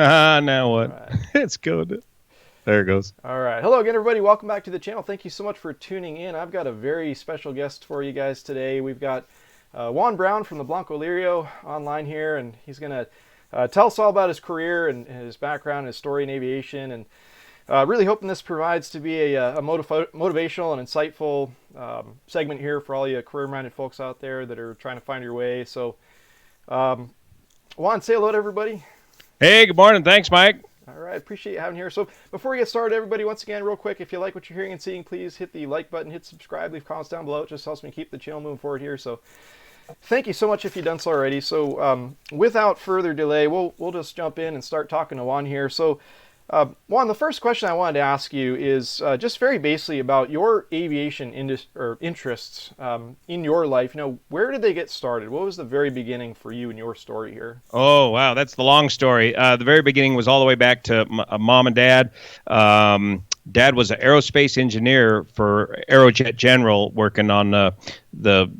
Now what? Right. It's good. There it goes. All right. Hello again, everybody. Welcome back to the channel. Thank you so much for tuning in. I've got a very special guest for you guys today. We've got Juan Browne from the Blancolirio online here, and he's going to tell us all about his career and his background, his story in aviation, and really hoping this provides to be a motivational and insightful segment here for all you career-minded folks out there that are trying to find your way. So, Juan, say hello to everybody. Hey, good morning. Thanks, Mike. All right, appreciate you having you here. So before we get started, everybody, once again, real quick, if you like what you're hearing and seeing, please hit the like button, hit subscribe, leave comments down below. It just helps me keep the channel moving forward here. So thank you so much if you've done so already. So without further delay, we'll just jump in and start talking to Juan here. So Juan, the first question I wanted to ask you is just very basically about your aviation interests in your life. You know, where did they get started? What was the very beginning for you in your story here? Oh, wow. That's the long story. The very beginning was all the way back to mom and dad. Dad was an aerospace engineer for Aerojet General, working on the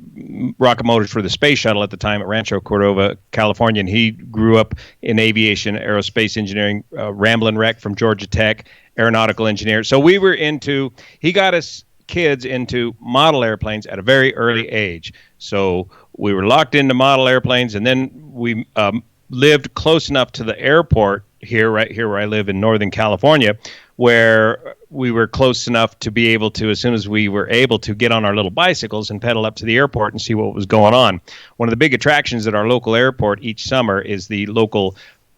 rocket motors for the space shuttle at the time at Rancho Cordova, California. And he grew up in aviation, aerospace engineering, Ramblin' Wreck from Georgia Tech, aeronautical engineer. So he got us kids into model airplanes at a very early age. So we were locked into model airplanes, and then we lived close enough to the airport right here where I live in Northern California, where we were close enough to be able to, as soon as we were able to, get on our little bicycles and pedal up to the airport and see what was going on. One of the big attractions at our local airport each summer is the local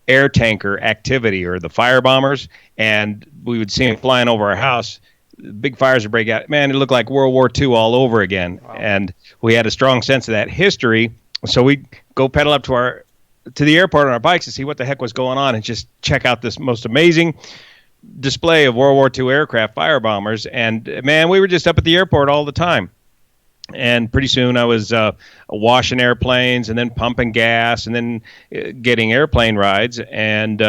air tanker activity, or the fire bombers, and we would see them flying over our house. Big fires would break out. Man, it looked like World War II all over again. Wow. And we had a strong sense of that history, so we'd go pedal up to the airport on our bikes to see what the heck was going on and just check out this most amazing display of World War II aircraft fire bombers. And man, we were just up at the airport all the time. And pretty soon I was washing airplanes and then pumping gas and then getting airplane rides. And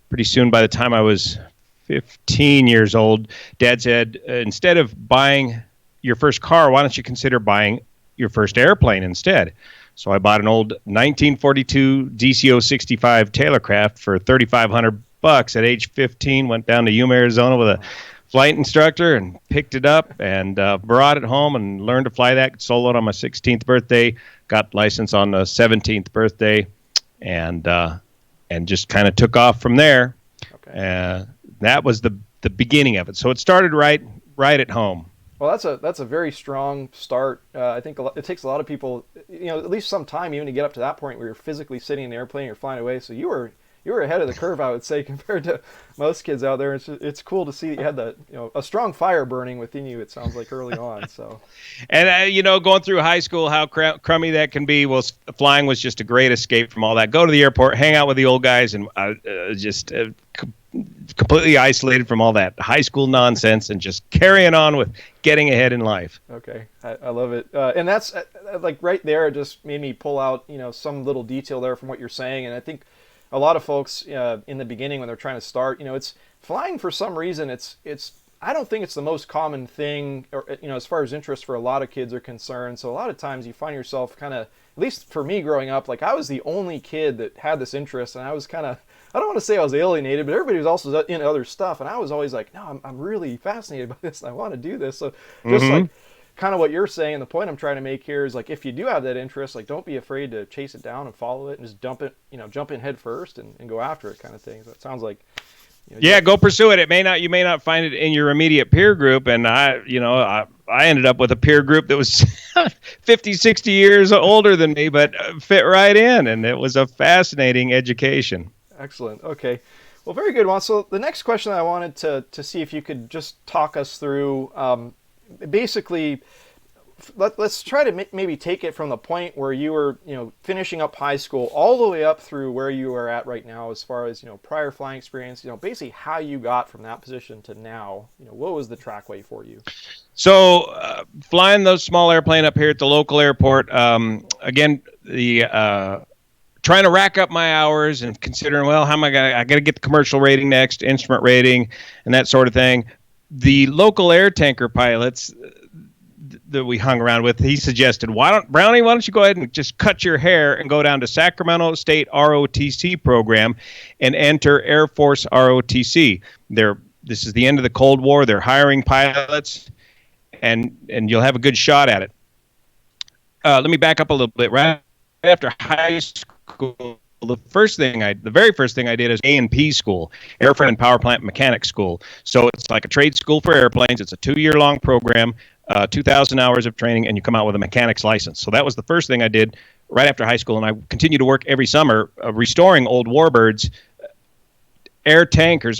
pretty soon, by the time I was 15 years old, Dad said, instead of buying your first car, why don't you consider buying your first airplane instead? So I bought an old 1942 DC-065 Taylorcraft for $3,500 at age 15. Went down to Yuma, Arizona with a flight instructor and picked it up and brought it home and learned to fly that. Soloed on my 16th birthday. Got licensed on the 17th birthday, and just kind of took off from there. Okay. That was the beginning of it. So it started right at home. Well, that's a very strong start. I think it takes a lot of people, at least some time even to get up to that point where you're physically sitting in the airplane, you're flying away. So you were ahead of the curve, I would say, compared to most kids out there. It's cool to see that you had a strong fire burning within you. It sounds like early on. So, and going through high school, how crummy that can be. Well, flying was just a great escape from all that. Go to the airport, hang out with the old guys, and just completely isolated from all that high school nonsense and just carrying on with getting ahead in life. Okay, I love it. And that's like right there, it just made me pull out, some little detail there from what you're saying. And I think a lot of folks in the beginning when they're trying to start, it's flying for some reason. I don't think it's the most common thing, or, as far as interest for a lot of kids are concerned. So a lot of times you find yourself kind of, at least for me growing up, like I was the only kid that had this interest, and I was kind of, I don't want to say I was alienated, but everybody was also into other stuff, and I was always like, no, I'm really fascinated by this, and I want to do this. So just like kind of what you're saying, the point I'm trying to make here is, like, if you do have that interest, like, don't be afraid to chase it down and follow it and just jump in head first and go after it, kind of thing. So it sounds like go pursue it. You may not find it in your immediate peer group, and I ended up with a peer group that was 50, 60 years older than me, but fit right in, and it was a fascinating education. Excellent. Okay. Well, very good, Juan. So the next question I wanted to see if you could just talk us through, basically, let's try to maybe take it from the point where you were, finishing up high school all the way up through where you are at right now, as far as, prior flying experience, basically how you got from that position to now. What was the trackway for you? So flying those small airplane up here at the local airport, again, trying to rack up my hours and considering, well, how am I got to get the commercial rating next, instrument rating, and that sort of thing. The local air tanker pilots, that we hung around with, he suggested, Brownie, why don't you go ahead and just cut your hair and go down to Sacramento State ROTC program and enter Air Force ROTC. This is the end of the Cold War. They're hiring pilots, and you'll have a good shot at it. Let me back up a little bit. Right after high school, the very first thing I did is A&P school, Airframe and Power Plant Mechanics School. So it's like a trade school for airplanes. It's a 2-year-long program, 2,000 hours of training, and you come out with a mechanic's license. So that was the first thing I did right after high school, and I continued to work every summer restoring old warbirds,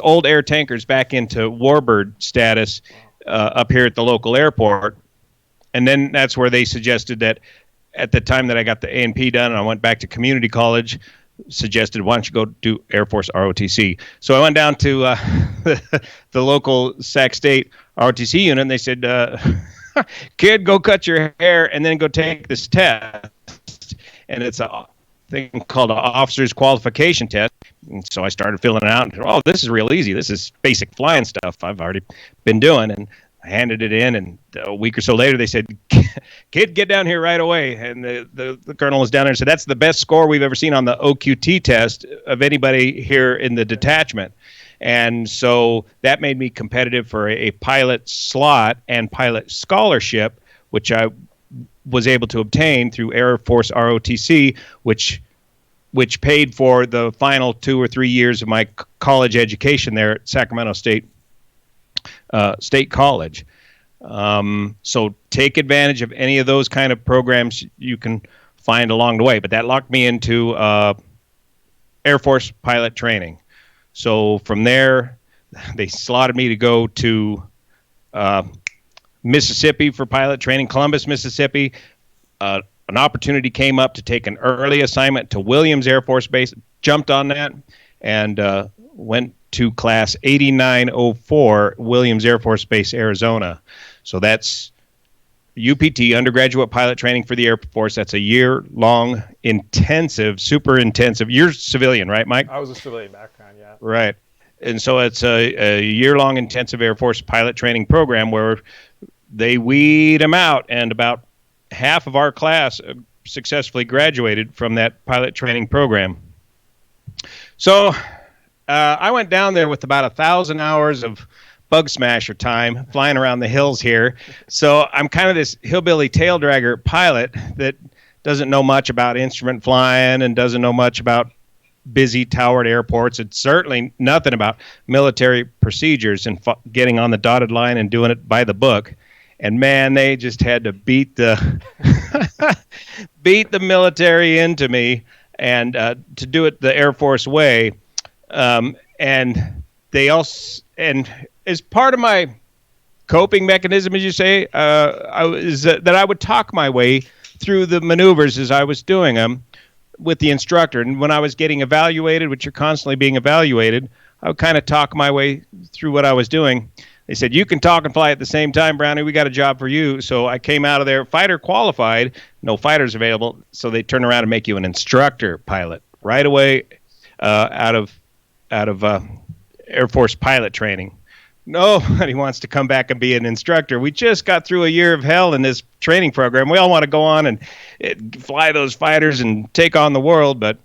old air tankers back into warbird status up here at the local airport. And then that's where they suggested that at the time that I got the A&P done and I went back to community college, suggested, why don't you go do Air Force ROTC? So I went down to the local Sac State ROTC unit, and they said, kid, go cut your hair and then go take this test. And it's a thing called an officer's qualification test. And so I started filling it out and, oh, this is real easy. This is basic flying stuff I've already been doing. And I handed it in, and a week or so later they said, kid, get down here right away. And the colonel was down there and said, that's the best score we've ever seen on the OQT test of anybody here in the detachment. And so that made me competitive for a pilot slot and pilot scholarship, which I was able to obtain through Air Force ROTC, which paid for the final 2 or 3 years of my college education there at Sacramento State College. So take advantage of any of those kind of programs you can find along the way. But that locked me into Air Force pilot training. So from there, they slotted me to go to Mississippi for pilot training, Columbus, Mississippi. An opportunity came up to take an early assignment to Williams Air Force Base, jumped on that, and went to class 8904, Williams Air Force Base, Arizona. So that's UPT, undergraduate pilot training for the Air Force. That's a year-long, intensive, super intensive. You're civilian, right, Mike? I was a civilian background, yeah. Right. And so it's a year-long intensive Air Force pilot training program where they weed them out, and about half of our class successfully graduated from that pilot training program. So I went down there with about 1,000 hours of bug smasher time flying around the hills here. So I'm kind of this hillbilly tail dragger pilot that doesn't know much about instrument flying and doesn't know much about busy towered airports. It's certainly nothing about military procedures and getting on the dotted line and doing it by the book. And man, they just had to beat the military into me, and to do it the Air Force way. And they also, and as part of my coping mechanism, as you say, that I would talk my way through the maneuvers as I was doing them with the instructor. And when I was getting evaluated, which you're constantly being evaluated, I would kind of talk my way through what I was doing. They said, you can talk and fly at the same time, Brownie. We got a job for you. So I came out of there, fighter qualified, no fighters available. So they turn around and make you an instructor pilot right away out of Air Force pilot training. Nobody wants to come back and be an instructor. We just got through a year of hell in this training program. We all want to go on and fly those fighters and take on the world. But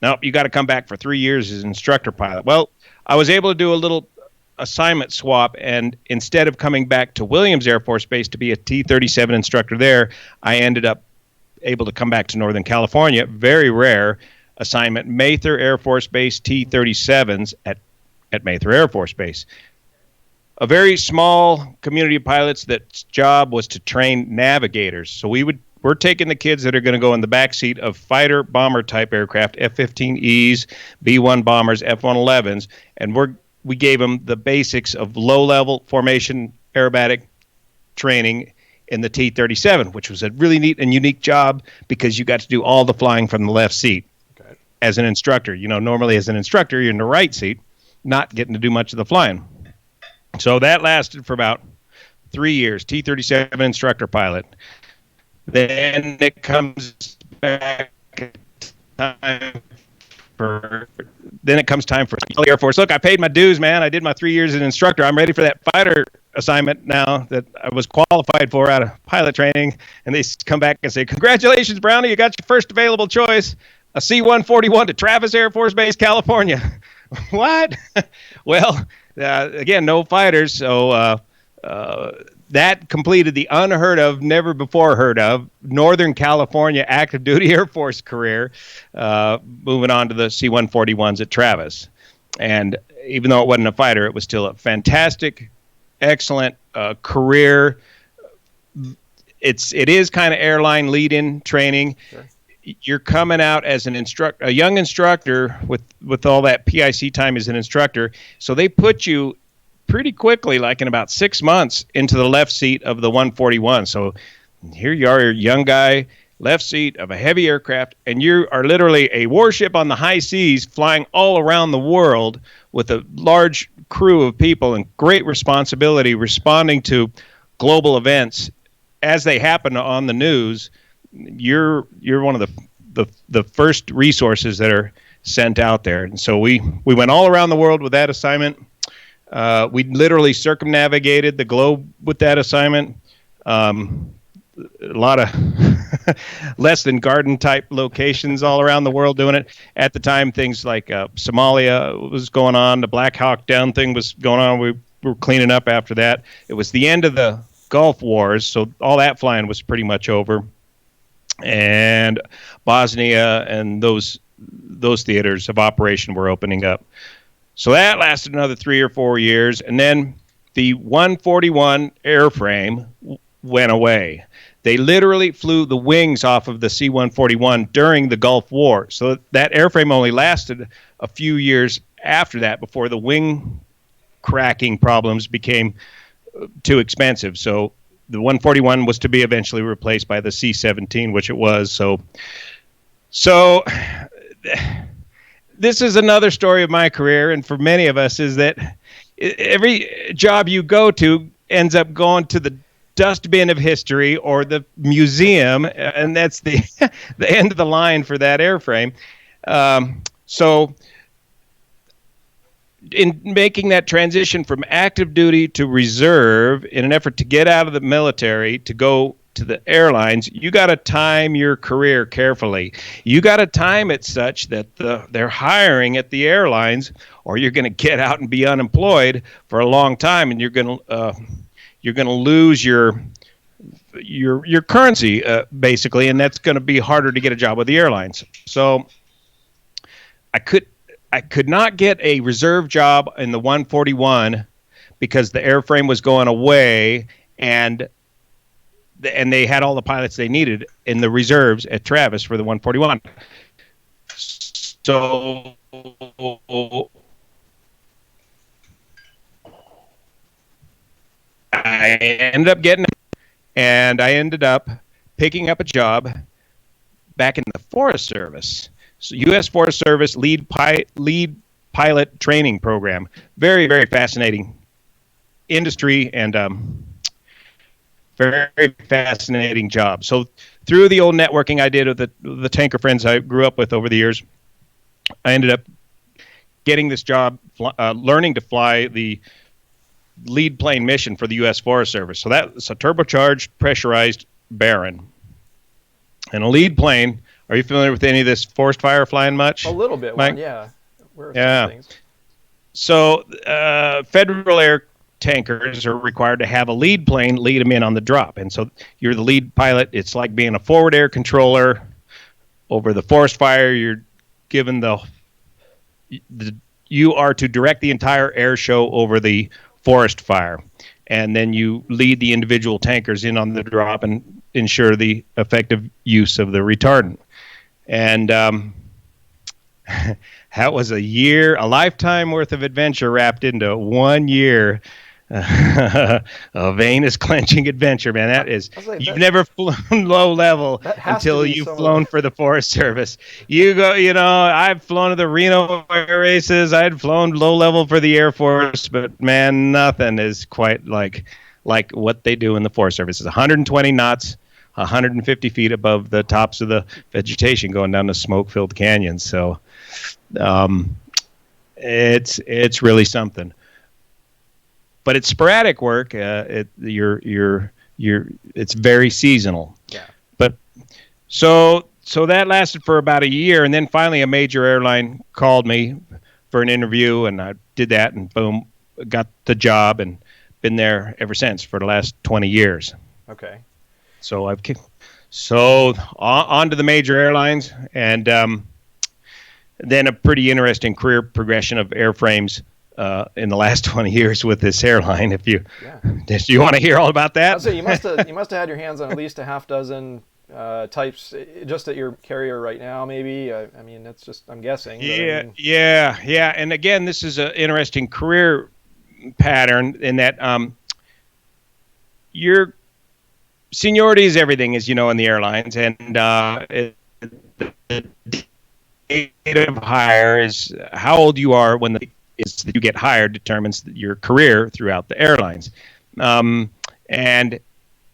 no, you got to come back for 3 years as an instructor pilot. Well, I was able to do a little assignment swap, and instead of coming back to Williams Air Force Base to be a T-37 instructor there, I ended up able to come back to Northern California. Very rare assignment, Mather Air Force Base, T-37s at Mather Air Force Base. A very small community of pilots that's job was to train navigators. So we're taking the kids that are going to go in the backseat of fighter bomber type aircraft, F-15Es, B-1 bombers, F-111s, and we gave them the basics of low-level formation aerobatic training in the T-37, which was a really neat and unique job because you got to do all the flying from the left seat. Okay. As an instructor. You know, normally as an instructor, you're in the right seat, not getting to do much of the flying. So that lasted for about 3 years, T-37 instructor pilot. Then it comes back time for Air Force. Look, I paid my dues, man. I did my 3 years as an instructor. I'm ready for that fighter assignment now that I was qualified for out of pilot training, and they come back and say, "Congratulations, Brownie, you got your first available choice, a C-141 to Travis Air Force Base, California." What? Well, again, no fighters, so that completed the unheard of, never before heard of Northern California active duty Air Force career, moving on to the C-141s at Travis. And even though it wasn't a fighter, it was still a fantastic, excellent career. It is kind of airline lead-in training. Sure. You're coming out as a young instructor with all that PIC time as an instructor. So they put you pretty quickly, like in about 6 months, into the left seat of the 141. So here you are, a young guy, left seat of a heavy aircraft, and you are literally a warship on the high seas flying all around the world with a large crew of people and great responsibility responding to global events as they happen on the news. You're one of the first resources that are sent out there. And so we went all around the world with that assignment. We literally circumnavigated the globe with that assignment. A lot of less than garden type locations all around the world doing it. At the time, things like Somalia was going on. The Black Hawk Down thing was going on. We were cleaning up after that. It was the end of the Gulf Wars, so all that flying was pretty much over. And Bosnia and those theaters of operation were opening up. So that lasted another 3 or 4 years, and then the 141 airframe went away. They literally flew the wings off of the C-141 during the Gulf War. So that airframe only lasted a few years after that before the wing cracking problems became too expensive. So the 141 was to be eventually replaced by the C-17, which it was. So this is another story of my career, and for many of us, is that every job you go to ends up going to the dustbin of history or the museum, and that's the the end of the line for that airframe. So in making that transition from active duty to reserve in an effort to get out of the military to go to the airlines, you got to time your career carefully. You got to time it such that they're hiring at the airlines, or you're going to get out and be unemployed for a long time, and you're going to lose your currency basically, and that's going to be harder to get a job with the airlines. So I could not get a reserve job in the 141 because the airframe was going away, and they had all the pilots they needed in the reserves at Travis for the 141. So I ended up picking up a job back in the Forest Service. So U.S. Forest Service lead pilot training program. Very, very fascinating industry and very fascinating job. So through the old networking I did with the tanker friends I grew up with over the years, I ended up getting this job, learning to fly the lead plane mission for the U.S. Forest Service. So that's a turbocharged, pressurized Baron. And a lead plane, are you familiar with any of this forest fire flying much? A little bit, Mike? Yeah. Where are some things? So federal air tankers are required to have a lead plane lead them in on the drop. And so you're the lead pilot. It's like being a forward air controller over the forest fire. You're given you are to direct the entire air show over the forest fire. And then you lead the individual tankers in on the drop and ensure the effective use of the retardant. And that was a lifetime worth of adventure wrapped into 1 year. A vein is clenching adventure, man. That is, you've never flown low level until you've flown for the Forest Service. I've flown to the Reno Air Races. I'd flown low level for the Air Force, but man, nothing is quite like what they do in the Forest Service. It's 120 knots, 150 feet above the tops of the vegetation going down the smoke-filled canyons. So it's really something. but it's sporadic work. It's very seasonal. Yeah. But so that lasted for about a year, and then finally a major airline called me for an interview, and I did that, and boom, got the job, and been there ever since for the last 20 years. Okay. So on to the major airlines, and then a pretty interesting career progression of airframes in the last 20 years with this airline. Do you want to hear all about that? So you must have had your hands on at least a half dozen types just at your carrier right now, maybe. I mean, that's just, I'm guessing. Yeah. And again, this is an interesting career pattern in that your seniority is everything, as you know, in the airlines, and the date of hire is how old you are when you get hired determines your career throughout the airlines. And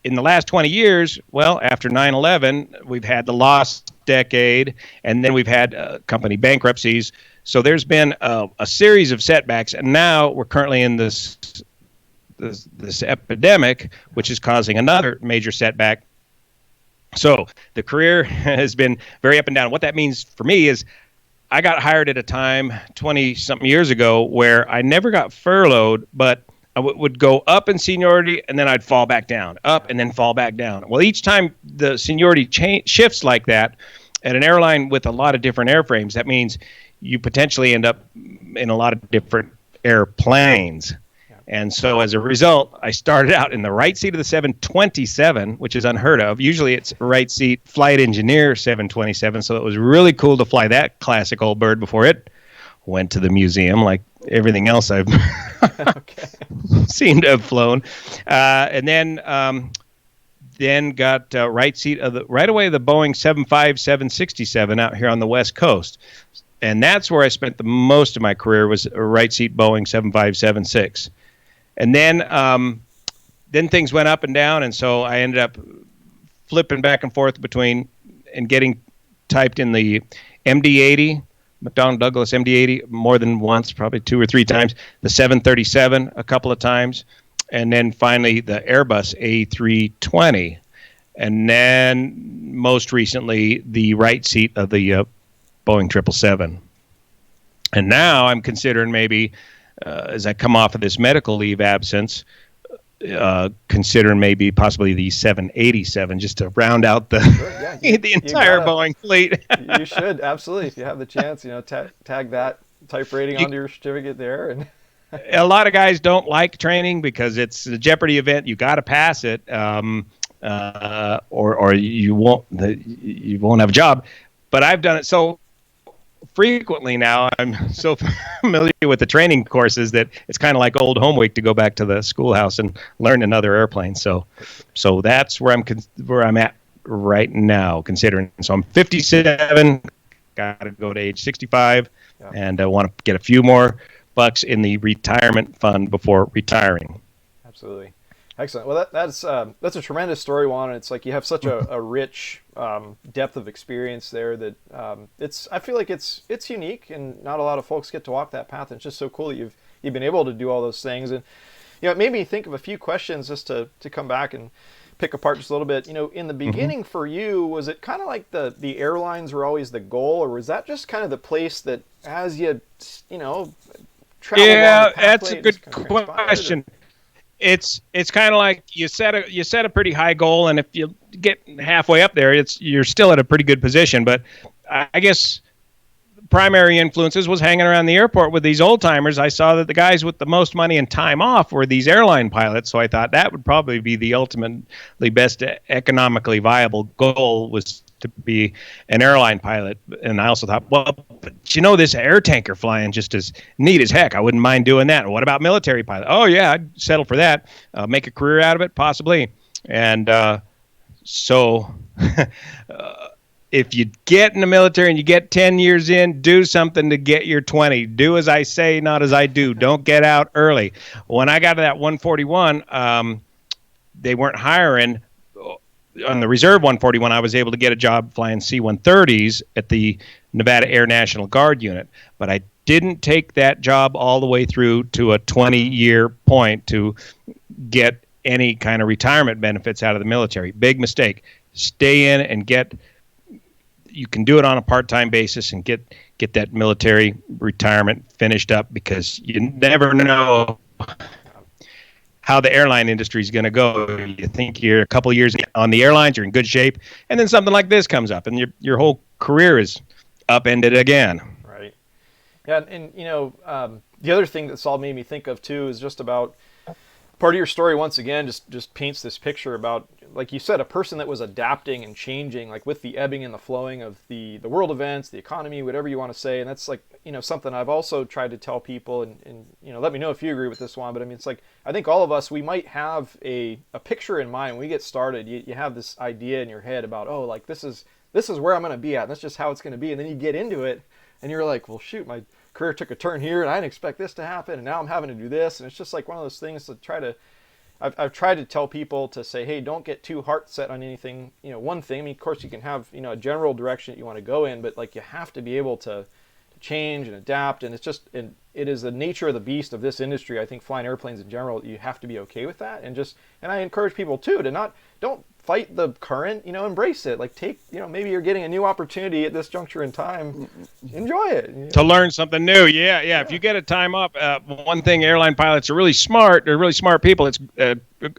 in the last 20 years, well, after 9/11, we've had the lost decade, and then we've had company bankruptcies. So there's been a series of setbacks, and now we're currently in this epidemic, which is causing another major setback. So the career has been very up and down. What that means for me is I got hired at a time 20-something years ago where I never got furloughed, but I would go up in seniority, and then I'd fall back down, up and then fall back down. Well, each time the seniority shifts like that at an airline with a lot of different airframes, that means you potentially end up in a lot of different airplanes. And so as a result, I started out in the right seat of the 727, which is unheard of. Usually it's right seat flight engineer 727. So it was really cool to fly that classic old bird before it went to the museum, like everything else I've seemed to have flown. And then got right seat of right away the Boeing 757 out here on the West Coast. And that's where I spent the most of my career, was a right seat Boeing 7576. And then things went up and down, and so I ended up flipping back and forth between and getting typed in the MD-80, McDonnell Douglas MD-80, more than once, probably 2 or 3 times, the 737 a couple of times, and then finally the Airbus A320, and then most recently the right seat of the Boeing 777. And now I'm considering maybe, as I come off of this medical leave absence, considering maybe possibly the 787 just to round out the the entire Boeing fleet. You should, absolutely. If you have the chance, tag that type rating onto your certificate there. And a lot of guys don't like training because it's a Jeopardy event. You got to pass it, or you won't have a job. But I've done it so frequently now, I'm so familiar with the training courses that it's kind of like old home week to go back to the schoolhouse and learn another airplane. So that's where I'm at right now, considering. So I'm 57, got to go to age 65, and I want to get a few more bucks in the retirement fund before retiring. Absolutely. Excellent. Well, that's a tremendous story, Juan. And it's like you have such a rich depth of experience there that I feel like it's unique, and not a lot of folks get to walk that path. And it's just so cool that you've been able to do all those things. And it made me think of a few questions just to come back and pick apart just a little bit. In the beginning for you, was it kind of like the airlines were always the goal, or was that just kind of the place that as you travel? Yeah, that's a good question. It's kind of like you set a pretty high goal, and if you get halfway up there, you're still at a pretty good position. But I guess primary influences was hanging around the airport with these old timers. I saw that the guys with the most money and time off were these airline pilots, so I thought that would probably be the ultimately best economically viable goal, was to be an airline pilot. And I also thought, well, but this air tanker flying just as neat as heck. I wouldn't mind doing that. What about military pilot? Oh yeah, I'd settle for that. Make a career out of it, possibly. And so if you get in the military and you get 10 years in, do something to get your 20. Do as I say, not as I do. Don't get out early. When I got to that 141, they weren't hiring. On the Reserve 141, I was able to get a job flying C-130s at the Nevada Air National Guard unit, but I didn't take that job all the way through to a 20-year point to get any kind of retirement benefits out of the military. Big mistake. Stay in and you can do it on a part-time basis and get that military retirement finished up, because you never know how the airline industry is going to go. You think you're a couple of years on the airlines, you're in good shape, and then something like this comes up, and your whole career is upended again. Right. Yeah, and the other thing that's all made me think of too is just about part of your story. Once again, just paints this picture about, like you said, a person that was adapting and changing, like with the ebbing and the flowing of the world events, the economy, whatever you want to say. And that's like, something I've also tried to tell people, and let me know if you agree with this one. But I mean, it's like, I think all of us, we might have a picture in mind when we get started. You have this idea in your head about, oh, like this is where I'm going to be at, and that's just how it's going to be. And then you get into it and you're like, well, shoot, my career took a turn here and I didn't expect this to happen, and now I'm having to do this. And it's just like one of those things to try to, I've tried to tell people to say, hey, don't get too heart set on anything, one thing. I mean, of course you can have, a general direction that you want to go in, but like you have to be able to change and adapt. And it is the nature of the beast of this industry. I think flying airplanes in general, you have to be okay with that. And I encourage people too to don't fight the current, embrace it. Like maybe you're getting a new opportunity at this juncture in time, enjoy it. To learn something new. Yeah. If you get a time up, one thing, airline pilots are really smart. They're really smart people.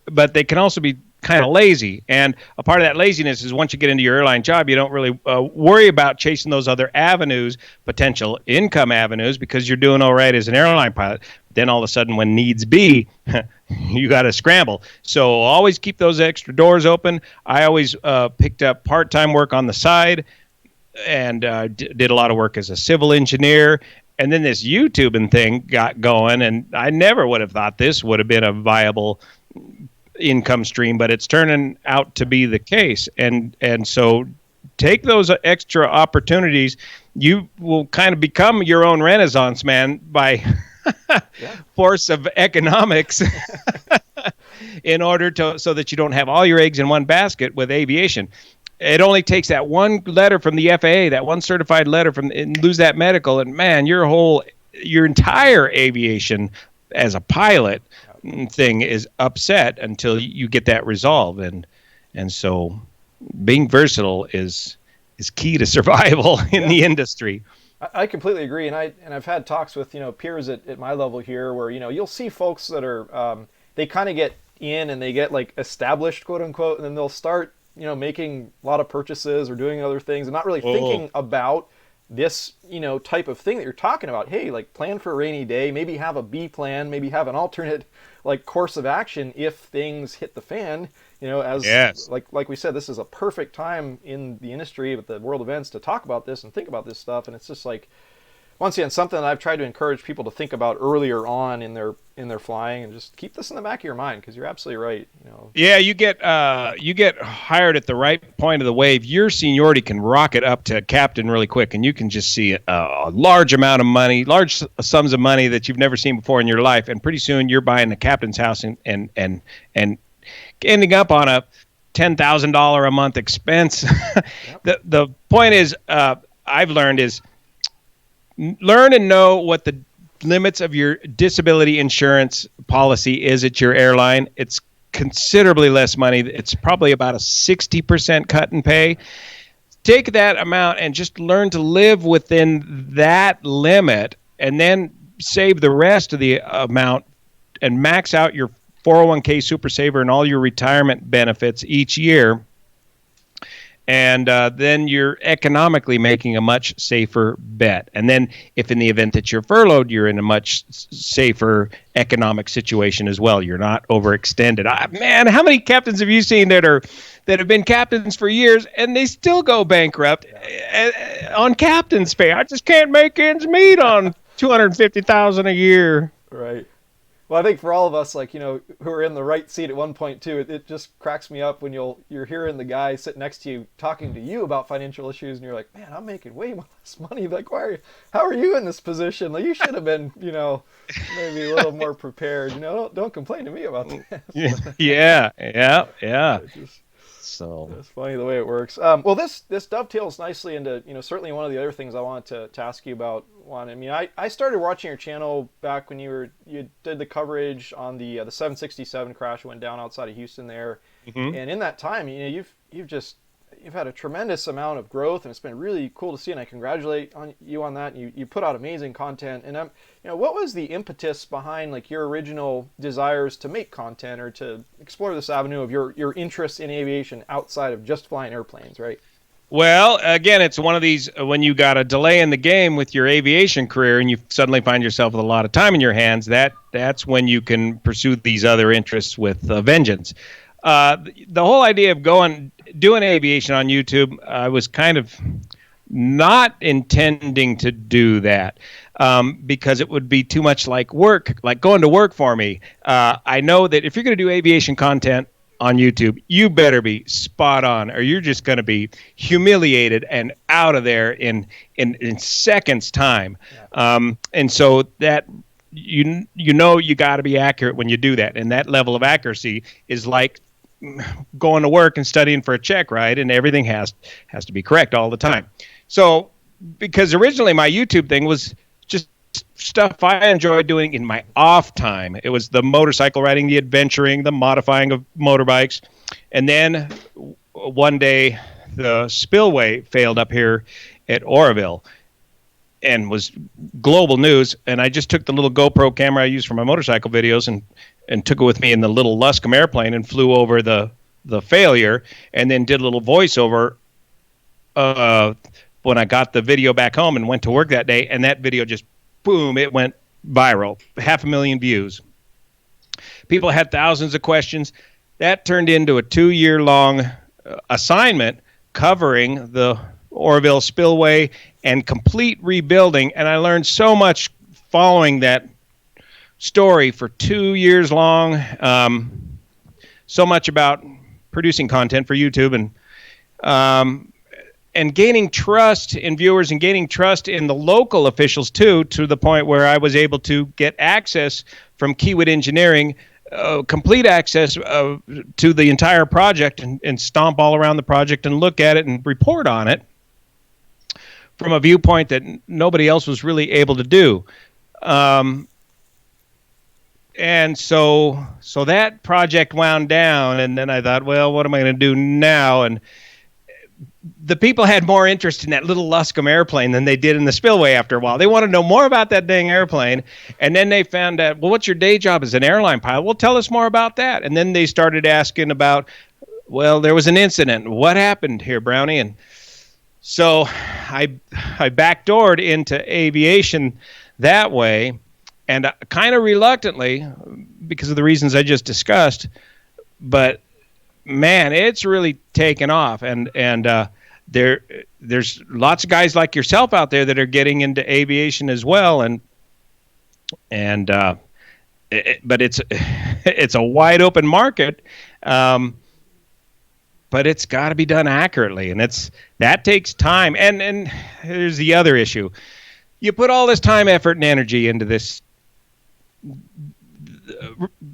But they can also be kind of lazy. And a part of that laziness is once you get into your airline job, you don't really worry about chasing those other avenues, potential income avenues, because you're doing all right as an airline pilot. Then all of a sudden, when needs be, you got to scramble. So always keep those extra doors open. I always picked up part-time work on the side, and did a lot of work as a civil engineer. And then this YouTubing thing got going, and I never would have thought this would have been a viable income stream, but it's turning out to be the case. And so take those extra opportunities. You will kind of become your own Renaissance man by force of economics in order so that you don't have all your eggs in one basket with aviation. It only takes that one letter from the FAA, that one certified letter and lose that medical, and man, your entire aviation as a pilot thing is upset until you get that resolved. And so being versatile is key to survival in the industry. I completely agree, and I've had talks with peers at my level here where you'll see folks that are they kind of get in and they get like established, quote unquote, and then they'll start making a lot of purchases or doing other things and not really thinking about this type of thing that you're talking about. Hey, like plan for a rainy day, maybe have a B plan, maybe have an alternate like course of action if things hit the fan. Like we said, this is a perfect time in the industry with the world events to talk about this and think about this stuff. And it's just like, once again, something that I've tried to encourage people to think about earlier on in their flying, and just keep this in the back of your mind, because you're absolutely right. Yeah, you get hired at the right point of the wave. Your seniority can rocket up to captain really quick, and you can just see a large amount of money, large sums of money that you've never seen before in your life, and pretty soon you're buying the captain's house and ending up on a $10,000 a month expense. Yep. The point is, I've learned is learn and know what the limits of your disability insurance policy is at your airline. It's considerably less money. It's probably about a 60% cut in pay. Take that amount and just learn to live within that limit, and then save the rest of the amount and max out your 401k super saver and all your retirement benefits each year. And then you're economically making a much safer bet. And then if in the event that you're furloughed, you're in a much safer economic situation as well. You're not overextended. Man, how many captains have you seen that have been captains for years and they still go bankrupt on captain's pay? I just can't make ends meet on $250,000 a year. Right. Well, I think for all of us, like, who are in the right seat at one point too, it just cracks me up when you're hearing the guy sitting next to you talking to you about financial issues, and you're like, man, I'm making way less money. Like, how are you in this position? Like, you should have been, maybe a little more prepared. Don't complain to me about this. Yeah. So It's funny the way it works. Well, this dovetails nicely into certainly one of the other things I wanted to ask you about. Juan, I mean, I started watching your channel back when you did the coverage on the 767 crash that went down outside of Houston there, mhm. and in that time, you've had a tremendous amount of growth, and it's been really cool to see. And I congratulate you on that. You put out amazing content, and what was the impetus behind like your original desires to make content or to explore this avenue of your interest in aviation outside of just flying airplanes, right? Well, again, it's one of these when you got a delay in the game with your aviation career and you suddenly find yourself with a lot of time in your hands, that's when you can pursue these other interests with vengeance. The whole idea of doing aviation on YouTube, I was kind of not intending to do that because it would be too much like work, like going to work for me. I know that if you're going to do aviation content on YouTube, you better be spot on, or you're just going to be humiliated and out of there in seconds time. And so that you got to be accurate when you do that, and that level of accuracy is like going to work and studying for a check, right? And everything has to be correct all the time. So, because originally my YouTube thing was just stuff I enjoyed doing in my off time. It was the motorcycle riding, the adventuring, the modifying of motorbikes. And then one day the spillway failed up here at Oroville and was global news. And I just took the little GoPro camera I use for my motorcycle videos and took it with me in the little Luscombe airplane and flew over the failure, and then did a little voiceover when I got the video back home and went to work that day. And that video just, boom, it went viral, 500,000 views. People had thousands of questions. That turned into a 2-year-long assignment covering the Oroville spillway and complete rebuilding. And I learned so much following that story for 2 years long. So much about producing content for YouTube and gaining trust in viewers and gaining trust in the local officials too, to the point where I was able to get access from Kiewit Engineering, complete access to the entire project and stomp all around the project and look at it and report on it from a viewpoint that nobody else was really able to do. And so that project wound down, and then I thought, well, what am I going to do now? And the people had more interest in that little Luscombe airplane than they did in the spillway after a while. They wanted to know more about that dang airplane. And then they found out, well, what's your day job as an airline pilot? Well, tell us more about that. And then they started asking about, well, there was an incident. What happened here, Brownie? And so I backdoored into aviation that way, and kind of reluctantly because of the reasons I just discussed. But man, it's really taken off, and there's lots of guys like yourself out there that are getting into aviation as well, but it's a wide open market, but it's got to be done accurately, and that takes time. And here's the other issue: you put all this time, effort, and energy into this,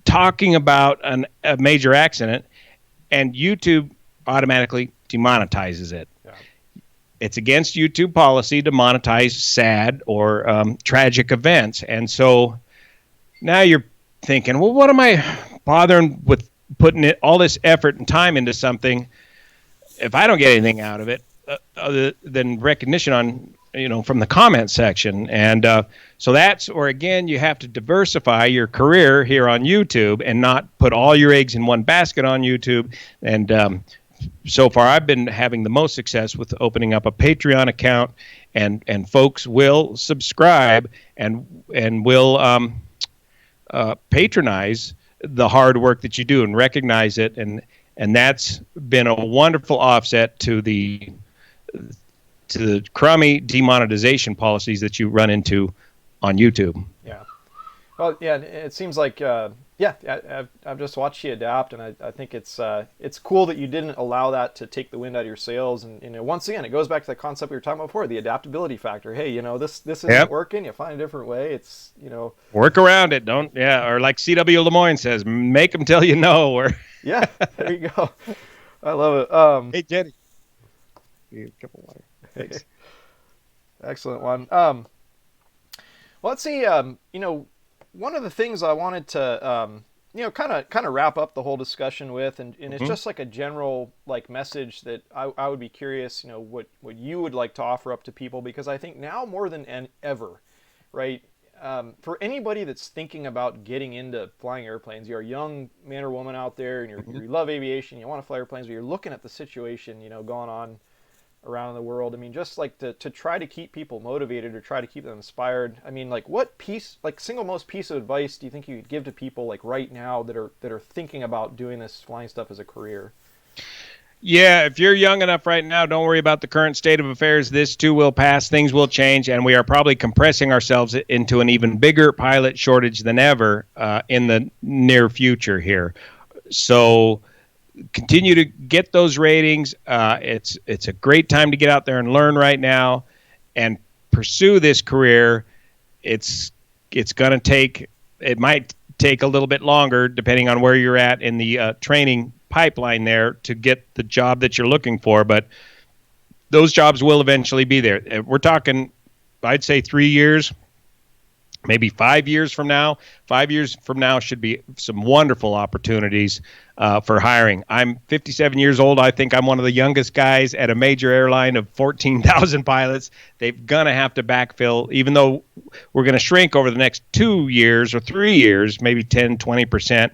talking about a major accident, and YouTube automatically demonetizes it. Yeah. It's against YouTube policy to monetize sad or tragic events. And so now you're thinking, well, what am I bothering with putting all this effort and time into something if I don't get anything out of it other than recognition from the comment section? And so that's where, again, you have to diversify your career here on YouTube and not put all your eggs in one basket on YouTube. And so far, I've been having the most success with opening up a Patreon account, and folks will subscribe and will patronize the hard work that you do and recognize it. And that's been a wonderful offset to the crummy demonetization policies that you run into on YouTube. Yeah. Well, yeah, it seems like, I've just watched you adapt, and I think it's cool that you didn't allow that to take the wind out of your sails. And once again, it goes back to the concept we were talking about before, the adaptability factor. Hey, this isn't working. You find a different way. It's, work around it. Or like C.W. Lemoyne says, make them tell you no. Or yeah, there you go. I love it. Hey, Jenny, a cup of water. Thanks. Excellent one. Well, let's see. One of the things I wanted to, kind of wrap up the whole discussion with, and it's Hmm. just like a general like message that I would be curious, what you would like to offer up to people, because I think now more than ever, right? For anybody that's thinking about getting into flying airplanes, you're a young man or woman out there, and you love aviation, you want to fly airplanes, but you're looking at the situation, going on around the world. I mean, just like to try to keep people motivated or try to keep them inspired. I mean, like what piece, like single most piece of advice do you think you could give to people like right now that are thinking about doing this flying stuff as a career? Yeah, if you're young enough right now, don't worry about the current state of affairs. This too will pass. Things will change, and we are probably compressing ourselves into an even bigger pilot shortage than ever in the near future here. So continue to get those ratings. It's a great time to get out there and learn right now, and pursue this career. It's it's going to take. It might take a little bit longer depending on where you're at in the training pipeline there to get the job that you're looking for, but those jobs will eventually be there. We're talking, I'd say 3 years, maybe 5 years from now. 5 years from now should be some wonderful opportunities for hiring. I'm 57 years old. I think I'm one of the youngest guys at a major airline of 14,000 pilots. They're going to have to backfill, even though we're going to shrink over the next 2 years or 3 years, maybe 10, 20%.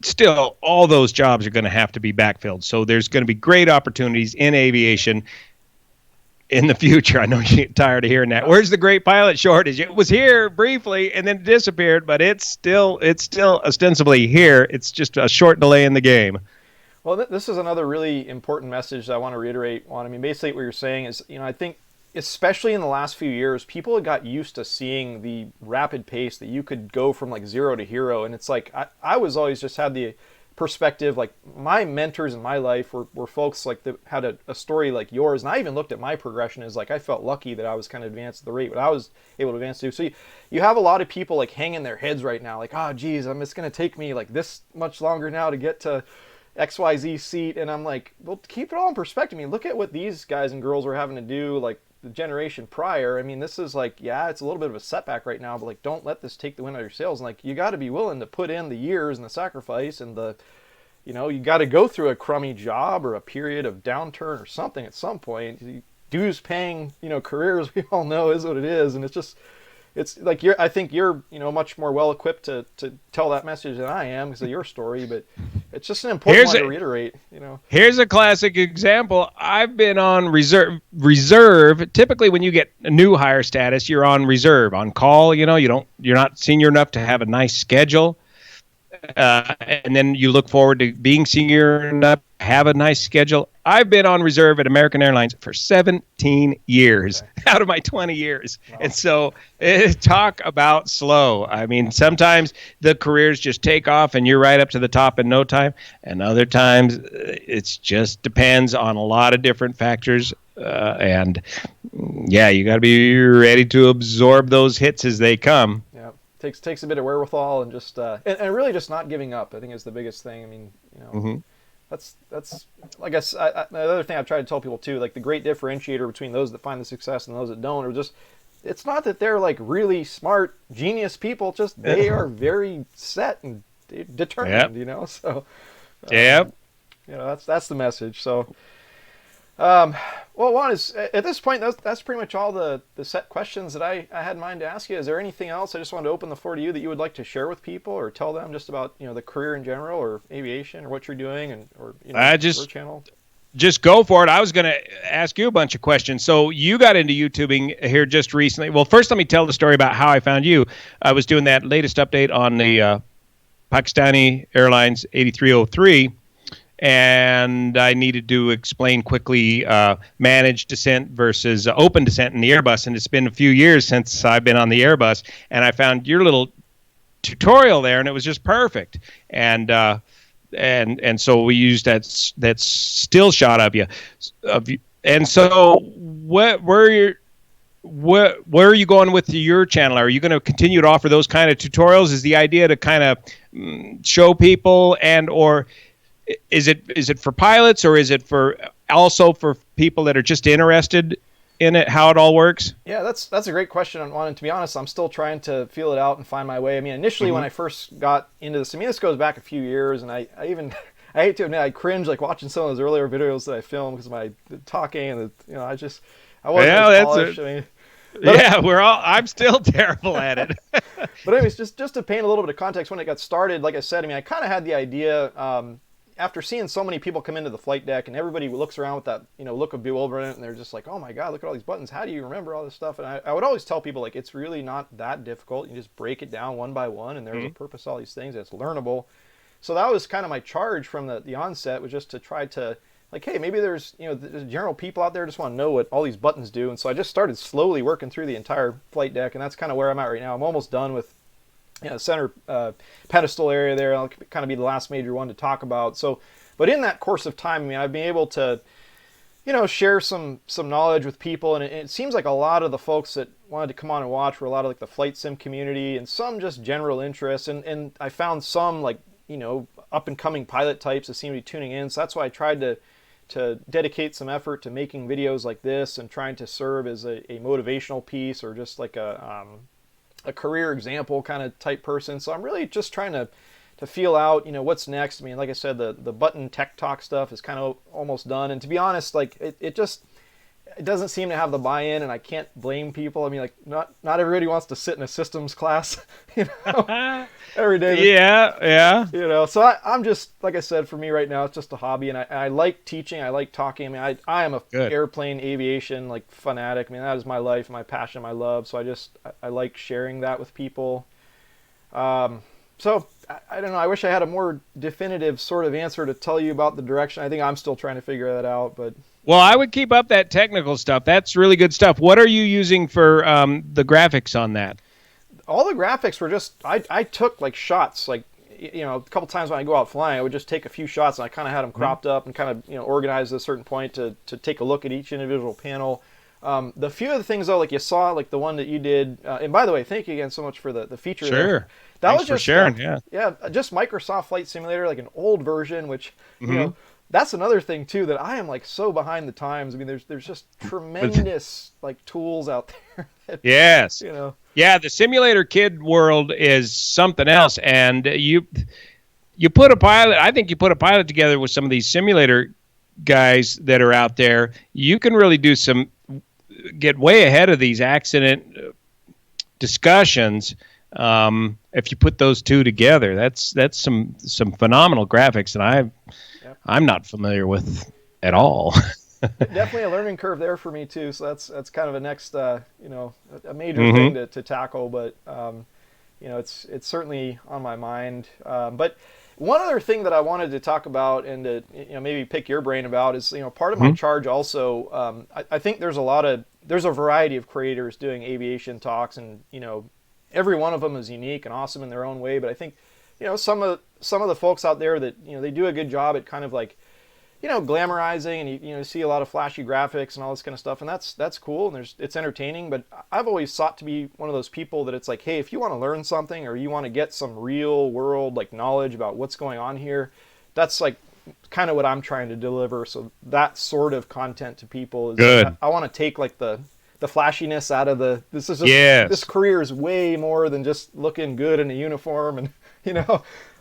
Still, all those jobs are going to have to be backfilled. So there's going to be great opportunities in aviation in the future. I know you get tired of hearing that. Where's the great pilot shortage? It was here briefly and then it disappeared, but it's still ostensibly here. It's just a short delay in the game. Well, this is another really important message that I want to reiterate, Juan. I mean, basically what you're saying is, I think especially in the last few years, people had got used to seeing the rapid pace that you could go from like zero to hero. And it's like, I was always just had the perspective, like my mentors in my life were folks like that had a story like yours. And I even looked at my progression as like, I felt lucky that I was kind of advanced at the rate, but I was able to advance to. So you have a lot of people like hanging their heads right now, like, oh geez, it's going to take me like this much longer now to get to XYZ seat. And I'm like, well, keep it all in perspective. I mean, look at what these guys and girls were having to do like the generation prior. I mean, this is like, yeah, it's a little bit of a setback right now, but like, don't let this take the wind out of your sails. And like, you got to be willing to put in the years and the sacrifice and you got to go through a crummy job or a period of downturn or something at some point. Dues paying, careers, we all know is what it is. And it's like I think you're much more well equipped to tell that message than I am because of your story, but it's just an important one to reiterate. Here's a classic example. I've been on reserve. Typically, when you get a new hire status, you're on reserve, on call. You're not senior enough to have a nice schedule. And then you look forward to being senior enough, have a nice schedule. I've been on reserve at American Airlines for 17 years out of my 20 years. Wow. And so talk about slow. I mean, sometimes the careers just take off and you're right up to the top in no time. And other times it just depends on a lot of different factors. And yeah, you got to be ready to absorb those hits as they come. Yeah. Takes a bit of wherewithal and just and really just not giving up, I think, is the biggest thing. I mean, Mm-hmm. that's I guess the other thing I've tried to tell people too, like the great differentiator between those that find the success and those that don't, are just, it's not that they're like really smart genius people, just they are very set and determined. Yep. So Yep. That's the message. So well, Juan, is at this point that's pretty much all the set questions that I had in mind to ask you. Is there anything else? I just wanted to open the floor to you that you would like to share with people or tell them just about the career in general or aviation or what you're doing or your channel. Just go for it. I was going to ask you a bunch of questions. So you got into YouTubing here just recently. Well, first let me tell the story about how I found you. I was doing that latest update on the Pakistani Airlines 8303. And I needed to explain quickly managed descent versus open descent in the Airbus. And it's been a few years since I've been on the Airbus. And I found your little tutorial there, and it was just perfect. And so we used that still shot of you. And so where are you going with your channel? Are you going to continue to offer those kind of tutorials? Is the idea to kind of show people and or is it for pilots, or is it for also for people that are just interested in it, how it all works? Yeah, that's a great question. And to be honest, I'm still trying to feel it out and find my way. I mean, initially when Mm-hmm. I first got into this, I mean, this goes back a few years, and I even I hate to admit I cringe like watching some of those earlier videos that I filmed because of my talking and I wasn't Yeah, as that's polished. it. I mean, but Yeah, I'm still terrible at it. but anyways, just to paint a little bit of context, when it got started, like I said, I mean, I kind of had the idea after seeing so many people come into the flight deck, and everybody looks around with that look of bewilderment, and they're just like, oh my god, look at all these buttons. How do you remember all this stuff? And I would always tell people like it's really not that difficult. You just break it down one by one, and there's a purpose to all these things. And it's learnable. So that was kind of my charge from the onset, was just to try to like, hey, maybe there's the general people out there just want to know what all these buttons do. And so I just started slowly working through the entire flight deck, and that's kind of where I'm at right now. I'm almost done with center pedestal area there. I'll kind of be the last major one to talk about. So, but in that course of time, I mean, I've been able to share some knowledge with people, and it seems like a lot of the folks that wanted to come on and watch were a lot of like the flight sim community, and some just general interest, and I found some like up and coming pilot types that seem to be tuning in. So that's why I tried to dedicate some effort to making videos like this and trying to serve as a motivational piece, or just like a career example kind of type person. So I'm really just trying to feel out, what's next. I mean, like I said, the button tech talk stuff is kind of almost done. And to be honest, like it doesn't seem to have the buy-in, and I can't blame people. I mean, like not everybody wants to sit in a systems class, every day. Yeah. So I'm just, like I said, for me right now, it's just a hobby, and I like teaching. I like talking. I mean, I am a Good. airplane aviation like fanatic. I mean, that is my life, my passion, my love. So I like sharing that with people. So I don't know. I wish I had a more definitive sort of answer to tell you about the direction. I think I'm still trying to figure that out, but. Well, I would keep up that technical stuff. That's really good stuff. What are you using for the graphics on that? All the graphics were just, I took like shots, like, a couple times when I go out flying, I would just take a few shots, and I kind of had them cropped up and kind of, organized at a certain point to take a look at each individual panel. The few of the things though, like you saw, like the one that you did, and by the way, thank you again so much for the feature. Sure. There. That Thanks was just for sharing. just Microsoft Flight Simulator, like an old version, which that's another thing too, that I am like so behind the times. I mean, there's just tremendous like tools out there. That, Yes. Yeah, the simulator kid world is something else, and you put a pilot. I think you put a pilot together with some of these simulator guys that are out there. You can really get way ahead of these accident discussions. If you put those two together, that's some phenomenal graphics, and I'm not familiar with at all. Definitely a learning curve there for me too. So that's kind of a next a major thing to tackle. But it's certainly on my mind. But one other thing that I wanted to talk about and to maybe pick your brain about is part of my charge also. I think there's a variety of creators doing aviation talks, and every one of them is unique and awesome in their own way. But I think some of the folks out there that they do a good job at kind of like glamorizing, and you see a lot of flashy graphics and all this kind of stuff, and that's cool, and it's entertaining. But I've always sought to be one of those people that it's like, hey, if you want to learn something, or you want to get some real world like knowledge about what's going on here, that's like kind of what I'm trying to deliver. So that sort of content to people is Good. Like, I want to take like the flashiness out of this is just, Yes. This career is way more than just looking good in a uniform and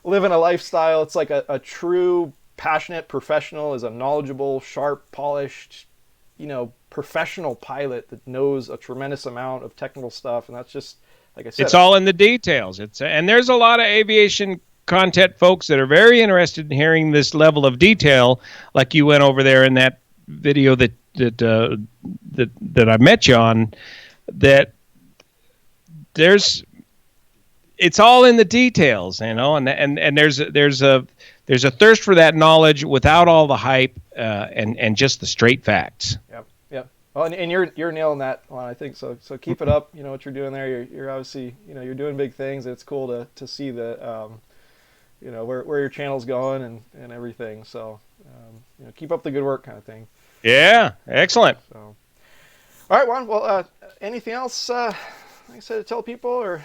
living a lifestyle. It's like a true passionate professional is a knowledgeable, sharp, polished, professional pilot that knows a tremendous amount of technical stuff. And that's just, like I said, it's all in the details. And there's a lot of aviation content folks that are very interested in hearing this level of detail, like you went over there in that video that I met you on. That it's all in the details, and there's a thirst for that knowledge without all the hype and just the straight facts. Yep. Well, and you're nailing that one, I think. So keep it up. What you're doing there. You're obviously you're doing big things. It's cool to see the where your channel's going and everything. So keep up the good work, kind of thing. Yeah, excellent. So, all right, Juan. Well, anything else? Like I said, to tell people, or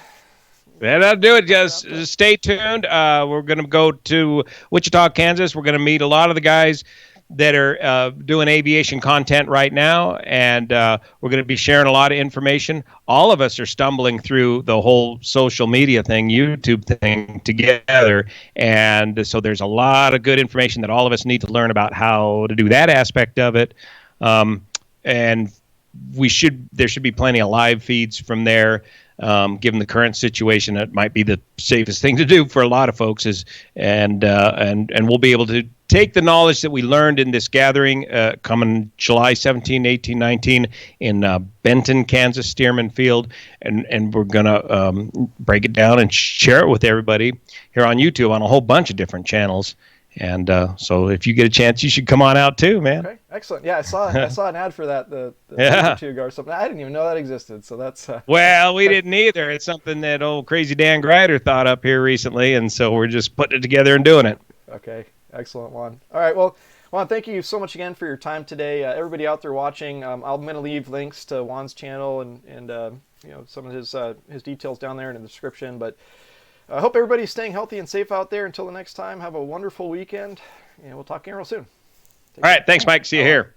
That'll do it. Just stay tuned. We're going to go to Wichita, Kansas. We're going to meet a lot of the guys that are doing aviation content right now, and we're going to be sharing a lot of information. All of us are stumbling through the whole social media thing, YouTube thing together, and so there's a lot of good information that all of us need to learn about how to do that aspect of it. And there should be plenty of live feeds from there. Given the current situation, that might be the safest thing to do for a lot of folks. And we'll be able to take the knowledge that we learned in this gathering coming July 17, 18, 19 in Benton, Kansas, Stearman Field, and we're gonna break it down and share it with everybody here on YouTube on a whole bunch of different channels. And so if you get a chance, you should come on out too, man. Okay, excellent. Yeah, I saw an ad for that the week or two ago or something. I didn't even know that existed. So that's well, we didn't either. It's something that old crazy Dan Greider thought up here recently, and so we're just putting it together and doing it. Okay, excellent, Juan. All right, well, Juan, thank you so much again for your time today. Everybody out there watching, I'm going to leave links to Juan's channel and some of his details down there in the description. But I hope everybody's staying healthy and safe out there. Until the next time, have a wonderful weekend, and we'll talk again real soon. All right, thanks, Mike. See you here.